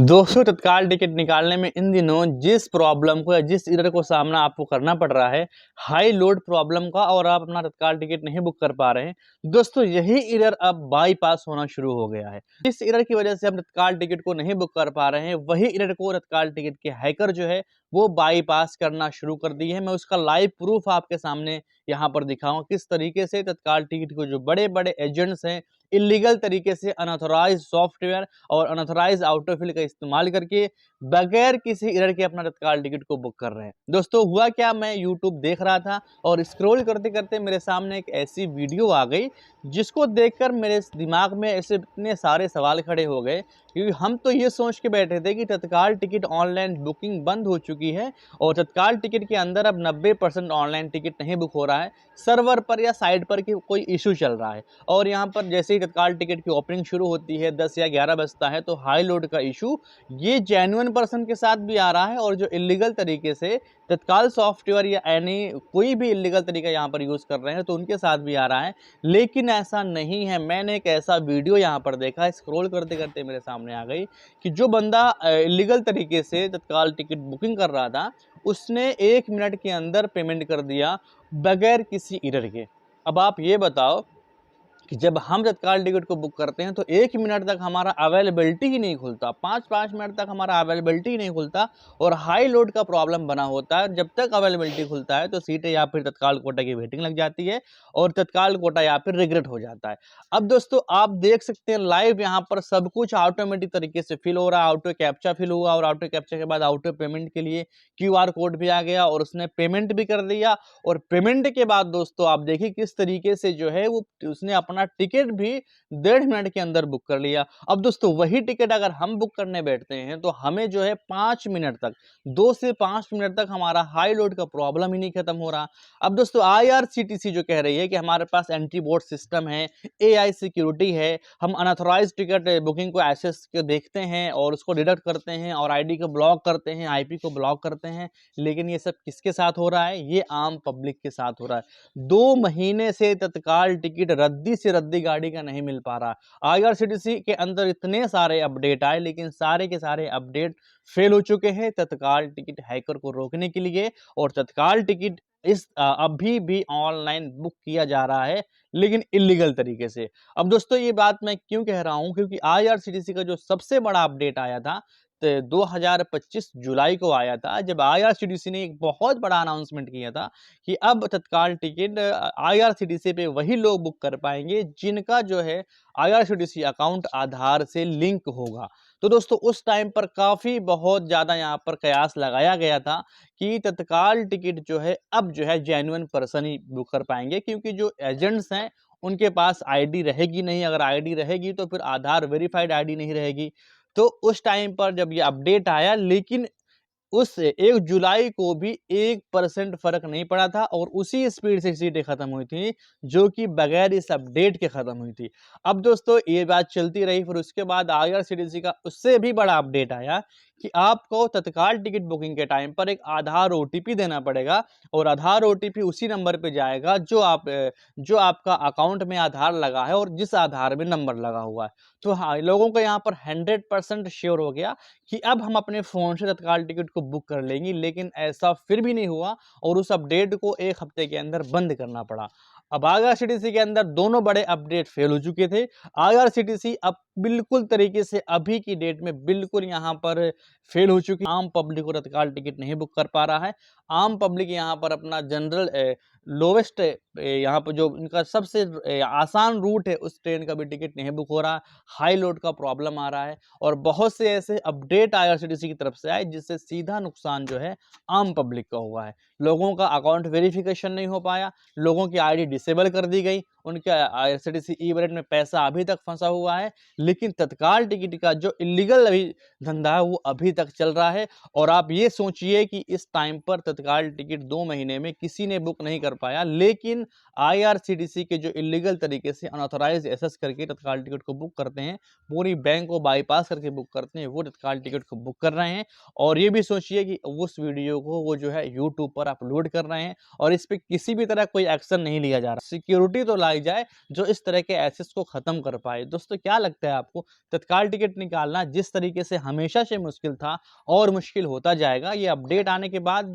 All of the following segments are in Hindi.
दोस्तों तत्काल टिकट निकालने में इन दिनों जिस प्रॉब्लम को या जिस एरर को सामना आपको करना पड़ रहा है, हाई लोड प्रॉब्लम का, और आप अपना तत्काल टिकट नहीं बुक कर पा रहे हैं, दोस्तों यही एरर अब बाईपास होना शुरू हो गया है। इस एरर की वजह से हम तत्काल टिकट को नहीं बुक कर पा रहे हैं, वही एरर को तत्काल टिकट के हैकर जो है वो बाईपास करना शुरू कर दिए है। मैं उसका लाइव प्रूफ आपके सामने यहाँ पर दिखाऊं किस तरीके से तत्काल टिकट को जो बड़े बड़े एजेंट्स हैं इलीगल तरीके से अनऑथोराइज्ड सॉफ्टवेयर और अनऑथोराइज्ड ऑटोफिल का इस्तेमाल करके बगैर किसी एरर के अपना तत्काल टिकट को बुक कर रहे हैं। दोस्तों हुआ क्या, मैं यूट्यूब देख रहा था और स्क्रॉल करते करते मेरे सामने एक ऐसी वीडियो आ गई जिसको देखकर मेरे दिमाग में ऐसे इतने सारे सवाल खड़े हो गए, क्योंकि हम तो ये सोच के बैठे थे कि तत्काल टिकट ऑनलाइन बुकिंग बंद हो चुकी है और तत्काल टिकट के अंदर अब 90% ऑनलाइन टिकट नहीं बुक हो रहा है, सर्वर पर या साइट पर कोई इशू चल रहा है। और यहाँ पर जैसे ही तत्काल टिकट की ओपनिंग शुरू होती है 10 या 11 बजता है तो हाई लोड का इशू ये जेन्युइन पर्सन के साथ भी आ रहा है, और जो इलीगल तरीके से तत्काल सॉफ्टवेयर या एनी कोई भी इलीगल तरीका यहाँ पर यूज़ कर रहे हैं तो उनके साथ भी आ रहा है। लेकिन ऐसा नहीं है। मैंने एक ऐसा वीडियो यहाँ पर देखा, स्क्रॉल करते करते मेरे सामने आ गई कि जो बंदा इलीगल तरीके से तत्काल टिकट बुकिंग कर रहा था उसने 1 मिनट के अंदर पेमेंट कर दिया बगैर किसी एरर के। अब आप ये बताओ कि जब हम तत्काल टिकट को बुक करते हैं तो 1 मिनट तक हमारा अवेलेबिलिटी ही नहीं खुलता, 5-5 मिनट तक हमारा अवेलेबिलिटी ही नहीं खुलता, और हाई लोड का प्रॉब्लम बना होता है। जब तक अवेलेबिलिटी खुलता है तो सीटें या फिर तत्काल कोटा की वेटिंग लग जाती है और तत्काल कोटा या फिर रिग्रेट हो जाता है। अब दोस्तों आप देख सकते हैं लाइव यहाँ पर सब कुछ ऑटोमेटिक तरीके से फिल हो रहा है। ऑटो कैप्चा फिल हुआ और ऑटो कैप्चा के बाद ऑटो पेमेंट के लिए QR कोड भी आ गया और उसने पेमेंट भी कर दिया। और पेमेंट के बाद दोस्तों आप देखिए किस तरीके से जो है वो उसने अपना टिकट भी 1.5 मिनट के अंदर बुक कर लिया। अब दोस्तों वही टिकट अगर हम बुक करने बैठते हैं तो हमें जो है 5 मिनट तक, 2 से 5 मिनट तक हमारा हाई लोड का प्रॉब्लम ही नहीं खत्म हो रहा। अब दोस्तों IRCTC जो कह रही है कि हमारे पास एंटी बोट सिस्टम है, AI सिक्योरिटी है, हम अनऑथराइज्ड टिकट बुकिंग को एक्सेस के देखते हैं और उसको डिडक्ट करते हैं और ID को ब्लॉक करते हैं, IP को ब्लॉक करते हैं। लेकिन ये सब किसके साथ हो रहा है? ये आम पब्लिक के साथ हो रहा है। 2 महीने से तत्काल टिकट रद्दी से रद्दी गाड़ी का नहीं मिल पा रहा। IRCTC के अंदर इतने सारे अपडेट आए लेकिन सारे के सारे अपडेट फेल हो चुके हैं तत्काल टिकट हैकर को रोकने के लिए। और तत्काल टिकट अभी भी ऑनलाइन बुक किया जा रहा है लेकिन इलीगल तरीके से। अब दोस्तों ये बात मैं क्यों कह रहा हूं, क्योंकि IRCTC का जो सबसे बड़ा अपडेट आया था 2025 जुलाई को आया था, जब IRCTC ने एक बहुत बड़ा अनाउंसमेंट किया था कि अब तत्काल टिकट IRCTC पे वही लोग बुक कर पाएंगे जिनका जो है IRCTC अकाउंट आधार से लिंक होगा। तो दोस्तों उस टाइम पर काफ़ी बहुत ज़्यादा यहाँ पर कयास लगाया गया था कि तत्काल टिकट जो है अब जो है जेन्युइन पर्सन ही बुक कर पाएंगे, क्योंकि जो एजेंट्स हैं उनके पास ID रहेगी नहीं। अगर ID रहेगी तो फिर आधार वेरीफाइड ID नहीं रहेगी। तो उस टाइम पर जब ये अपडेट आया, लेकिन उस 1 जुलाई को भी 1% फ़र्क नहीं पड़ा था और उसी स्पीड से सीटें खत्म हुई थी जो कि बगैर इस अपडेट के खत्म हुई थी। अब दोस्तों ये बात चलती रही, फिर उसके बाद IRCTC का उससे भी बड़ा अपडेट आया कि आपको तत्काल टिकट बुकिंग के टाइम पर एक आधार OTP देना पड़ेगा और आधार OTP उसी नंबर पे जाएगा जो आपका अकाउंट में आधार लगा है और जिस आधार में नंबर लगा हुआ है। तो हाँ, लोगों को यहाँ पर 100% श्योर हो गया कि अब हम अपने फ़ोन से तत्काल टिकट को बुक कर लेंगे, लेकिन ऐसा फिर भी नहीं हुआ और उस अपडेट को 1 हफ्ते के अंदर बंद करना पड़ा। अब IRCTC के अंदर दोनों बड़े अपडेट फेल हो चुके थे। IRCTC अब बिल्कुल तरीके से अभी की डेट में बिल्कुल यहाँ पर फेल हो चुकी। आम पब्लिक को तत्काल टिकट नहीं बुक कर पा रहा है। आम पब्लिक यहाँ पर अपना जनरल लोवेस्ट यहाँ पर जो इनका सबसे आसान रूट है उस ट्रेन का भी टिकट नहीं बुक हो रहा। हाई लोड का प्रॉब्लम आ रहा है और बहुत से ऐसे अपडेट IRCTC की तरफ से आए जिससे सीधा नुकसान जो है आम पब्लिक का हुआ है। लोगों का अकाउंट वेरिफिकेशन नहीं हो पाया, लोगों की ID डिसेबल कर दी गई, उनके IRCTC ई-वॉलेट में पैसा अभी तक फंसा हुआ है, लेकिन तत्काल टिकट का जो इलीगल अभी धंधा है वो अभी तक चल रहा है। और आप ये सोचिए कि इस टाइम पर तत्काल टिकट 2 महीने में किसी ने बुक नहीं कर पाया, लेकिन IRCTC के जो इलीगल तरीके से अनऑथराइज्ड एक्सेस करके तत्काल टिकट को बुक करते हैं, पूरी बैंक को बाईपास करके बुक करते हैं, वो तत्काल टिकट को बुक कर रहे हैं। और ये भी सोचिए कि उस वीडियो को वो जो है यूट्यूब पर अपलोड कर रहे हैं और इस पे किसी भी तरह कोई एक्शन नहीं लिया जा रहा। सिक्योरिटी तो लाई जाए जो इस तरह के एक्सेस को खत्म कर पाए। दोस्तों क्या लगता है आपको, तत्काल टिकट निकालना जिस तरीके से हमेशा से मुश्किल था और मुश्किल होता जाएगा, ये अपडेट आने के बाद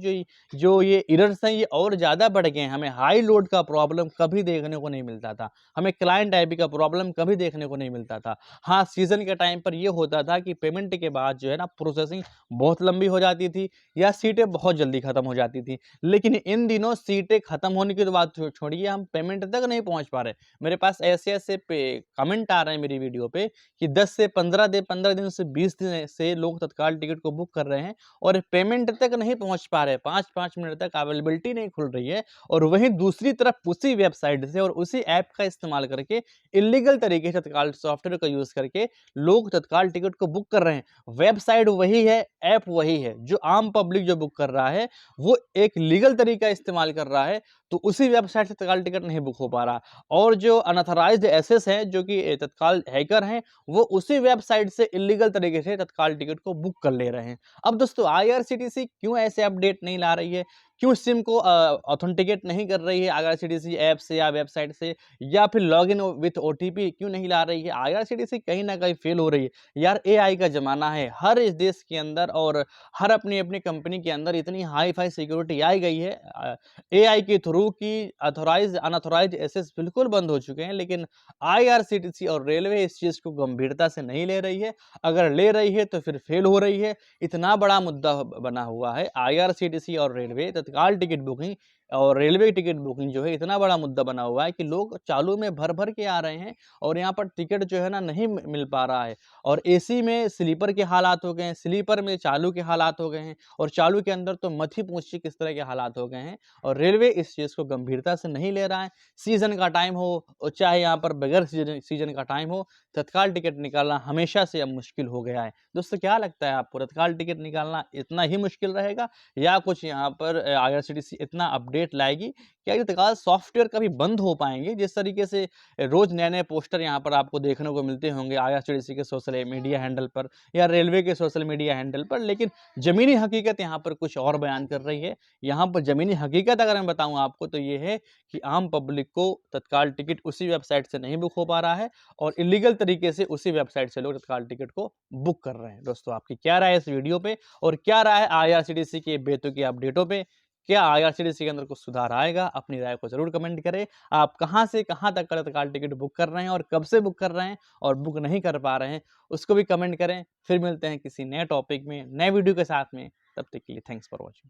जो ये एरर्स हैं ये और ज़्यादा बढ़ गए हैं। हमें हाई लोड का प्रॉब्लम कभी देखने को नहीं मिलता था, हमें क्लाइंट आईपी का प्रॉब्लम कभी देखने को नहीं मिलता था। हाँ, सीज़न के टाइम पर ये होता था कि पेमेंट के बाद जो है ना प्रोसेसिंग बहुत लंबी हो जाती थी या सीटें बहुत जल्दी खत्म हो जाती थी। लेकिन इन दिनों सीटें खत्म होने की तो बात छोड़िए, हम पेमेंट तक नहीं पहुँच पा रहे। मेरे पास ऐसे-ऐसे पे कमेंट आ रहे हैं मेरी वीडियो पे कि 10 से 15 दिन से 20 दिन से लोग तत्काल टिकट को बुक कर रहे हैं और पेमेंट तक नहीं पहुँच पा रहे। 5-5 मिनट तक अवेलेबिलिटी नहीं खुल रही है और वहीं दूसरी तरफ उसी वेबसाइट से और उसी ऐप का इस्तेमाल करके इल्लीगल तरीके से तत्काल सॉफ्टवेयर का यूज़ करके लोग तत्काल टिकट को बुक कर रहे हैं। वेबसाइट वही है, ऐप वही है। जो आम पब्लिक जो बुक कर रहा है, वो एक लीगल तरीका इस्तेमाल कर रहा है, तो उसी वेबसाइट से तत्काल टिकट नहीं बुक हो पा रहा। और जो अनऑथराइज्ड एसेस हैं, जो कि तत्काल हैकर हैं, वो उसी वेबसाइट से इल्लीगल तरीके से तत्काल टिकट को बुक कर ले रहे हैं। अब दोस्तों आईआरसीटीसी क्यों ऐसे अपडेट नहीं ला रही है? क्यों सिम को ऑथेंटिकेट नहीं कर रही है आईआरसीटीसी ऐप से या वेबसाइट से, या फिर लॉगिन विथ ओटीपी क्यों नहीं ला रही है? आईआरसीटीसी कहीं न कहीं फेल हो रही है। यार एआई का ज़माना है, हर इस देश के अंदर और हर अपनी-अपनी कंपनी के अंदर इतनी हाई-फाई सिक्योरिटी आई गई है। एआई के थ्रू की अनऑथराइज्ड एक्सेस बिल्कुल बंद हो चुके हैं, लेकिन आईआरसीटीसी और रेलवे इस चीज़ को गंभीरता से नहीं ले रही है। अगर ले रही है तो फिर फेल हो रही है। इतना बड़ा मुद्दा बना हुआ है आईआरसीटीसी और रेलवे तत्काल टिकट बुकिंग और रेलवे टिकट बुकिंग जो है इतना बड़ा मुद्दा बना हुआ है कि लोग चालू में भर-भर के आ रहे हैं और यहाँ पर टिकट जो है ना नहीं मिल पा रहा है। और एसी में स्लीपर के हालात हो गए हैं, स्लीपर में चालू के हालात हो गए हैं और चालू के अंदर तो मत ही पूछिए किस तरह के हालात हो गए हैं। और रेलवे इस चीज़ को गंभीरता से नहीं ले रहा है। सीज़न का टाइम हो और चाहे यहाँ पर बगैर सीज़न का टाइम हो, तत्काल टिकट निकालना हमेशा से अब मुश्किल हो गया है। दोस्तों क्या लगता है आपको, तत्काल टिकट निकालना इतना ही मुश्किल रहेगा या कुछ यहाँ पर आईआरसीटीसी इतना अपडेट लाएगी? क्या ये तत्काल सॉफ्टवेयर कभी बंद हो पाएँगे? जिस तरीके से रोज़ नए-नए पोस्टर यहाँ पर आपको देखने को मिलते होंगे आईआरसीटीसी के सोशल मीडिया हैंडल पर या रेलवे के सोशल मीडिया हैंडल पर, लेकिन ज़मीनी हकीकत यहाँ पर कुछ और बयान कर रही है। यहाँ पर ज़मीनी हकीकत अगर मैं बताऊँ आपको तो ये है कि आम पब्लिक को तत्काल टिकट उसी वेबसाइट से नहीं बुक हो पा रहा है और इल्लीगल तरीके से उसी वेबसाइट से लोग तत्काल टिकट को बुक कर रहे हैं। दोस्तों आपकी क्या राय है इस वीडियो पे और क्या राय है आईआरसीटीसी के बेतुकी अपडेटों पे? क्या आईआरसीटीसी के अंदर कुछ सुधार आएगा? अपनी राय को ज़रूर कमेंट करें। आप कहाँ से कहाँ तक का तत्काल टिकट बुक कर रहे हैं और कब से बुक कर रहे हैं और बुक नहीं कर पा रहे हैं, उसको भी कमेंट करें। फिर मिलते हैं किसी नए टॉपिक में, नए वीडियो के साथ में। तब तक के लिए थैंक्स फॉर वॉचिंग।